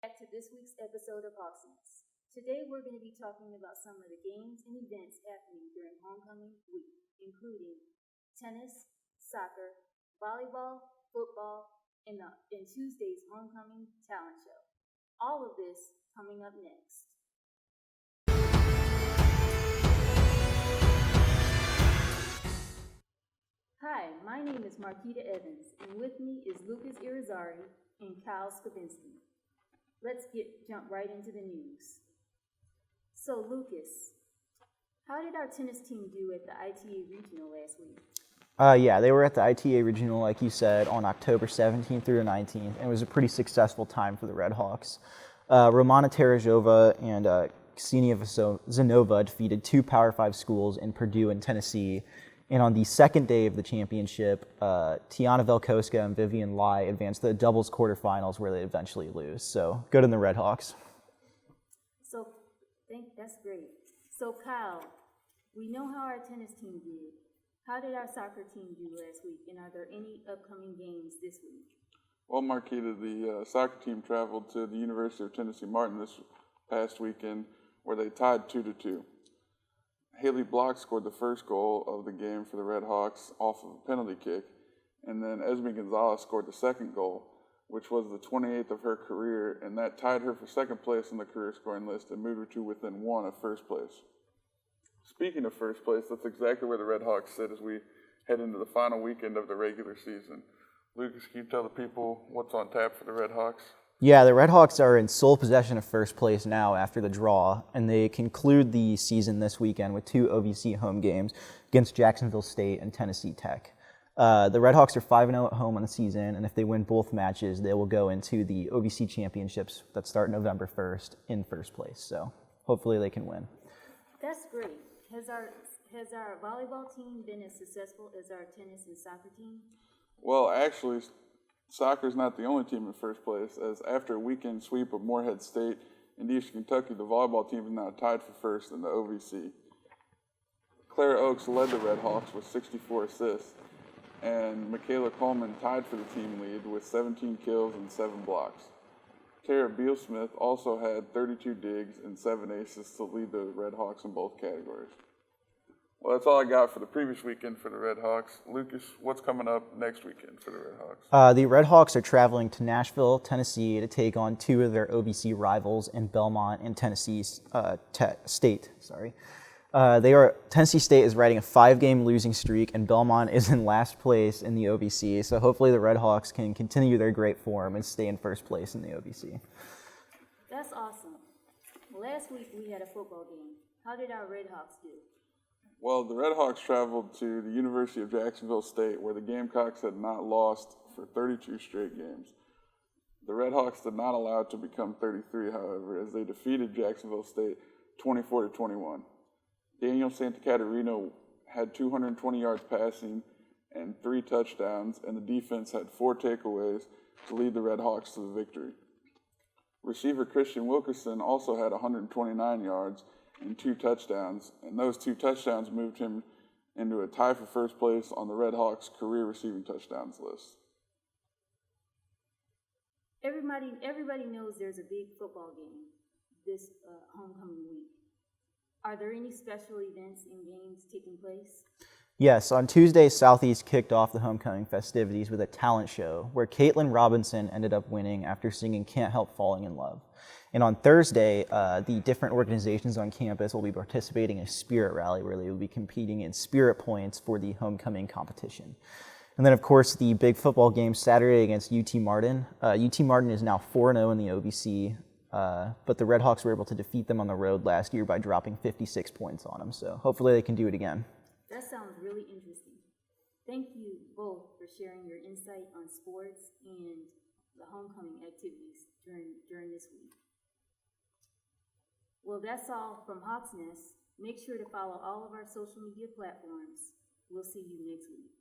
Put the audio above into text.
Back to this week's episode of Awesomeness. Today we're going to be talking about some of the games and events happening during homecoming week, including tennis, soccer, volleyball, football, and Tuesday's homecoming talent show. All of this coming up next. Hi, my name is Marquita Evans, and with me is Lucas Irizarry and Kyle Skavinsky. Let's jump right into the news. So, Lucas, how did our tennis team do at the ITA Regional last week? They were at the ITA Regional, like you said, on October 17th through the 19th, and it was a pretty successful time for the Red Hawks. Romana Terezhova and Ksenia Zanova defeated two Power 5 schools in Purdue and Tennessee. And on the second day of the championship, Tiana Velkoska and Vivian Lai advanced to the doubles quarterfinals where they eventually lose. So good in the Red Hawks. That's great. So Kyle, we know how our tennis team did. How did our soccer team do last week? And are there any upcoming games this week? Well, Marquita, the soccer team traveled to the University of Tennessee Martin this past weekend where they tied 2-2. Haley Block scored the first goal of the game for the Red Hawks off of a penalty kick, and then Esme Gonzalez scored the second goal, which was the 28th of her career, and that tied her for second place on the career scoring list and moved her to within one of first place. Speaking of first place, that's exactly where the Red Hawks sit as we head into the final weekend of the regular season. Lucas, can you tell the people what's on tap for the Red Hawks? Yeah, the Red Hawks are in sole possession of first place now after the draw, and they conclude the season this weekend with two OVC home games against Jacksonville State and Tennessee Tech. The Red Hawks are 5-0 at home on the season, and if they win both matches, they will go into the OVC championships that start November 1st in first place. So hopefully they can win. That's great. Has our volleyball team been as successful as our tennis and soccer team? Well, actually, soccer is not the only team in first place, as after a weekend sweep of Morehead State and Eastern Kentucky, the volleyball team is now tied for first in the OVC. Clara Oaks led the Red Hawks with 64 assists, and Michaela Coleman tied for the team lead with 17 kills and 7 blocks. Tara Beal-Smith also had 32 digs and 7 aces to lead the Red Hawks in both categories. Well, that's all I got for the previous weekend for the Red Hawks. Lucas, what's coming up next weekend for the Red Hawks? The Red Hawks are traveling to Nashville, Tennessee to take on two of their OVC rivals in Belmont and Tennessee State. Tennessee State is riding a 5-game losing streak, and Belmont is in last place in the OVC. So hopefully the Red Hawks can continue their great form and stay in first place in the OVC. That's awesome. Last week we had a football game. How did our Red Hawks do? Well, the Red Hawks traveled to the University of Jacksonville State, where the Gamecocks had not lost for 32 straight games. The Red Hawks did not allow it to become 33, however, as they defeated Jacksonville State 24-21. Daniel Santacaterino had 220 yards passing and 3 touchdowns, and the defense had 4 takeaways to lead the Red Hawks to the victory. Receiver Christian Wilkerson also had 129 yards and 2 touchdowns, and those 2 touchdowns moved him into a tie for first place on the Red Hawks' career receiving touchdowns list. Everybody knows there's a big football game this homecoming week. Are there any special events and games taking place? Yes, on Tuesday, Southeast kicked off the homecoming festivities with a talent show where Caitlin Robinson ended up winning after singing Can't Help Falling in Love. And on Thursday, the different organizations on campus will be participating in a spirit rally where they will be competing in spirit points for the homecoming competition. And then, of course, the big football game Saturday against UT Martin. UT Martin is now 4-0 in the OVC, but the Red Hawks were able to defeat them on the road last year by dropping 56 points on them. So hopefully they can do it again. That sounds really interesting. Thank you both for sharing your insight on sports and the homecoming activities during this week. Well, that's all from Hawks Nest. Make sure to follow all of our social media platforms. We'll see you next week.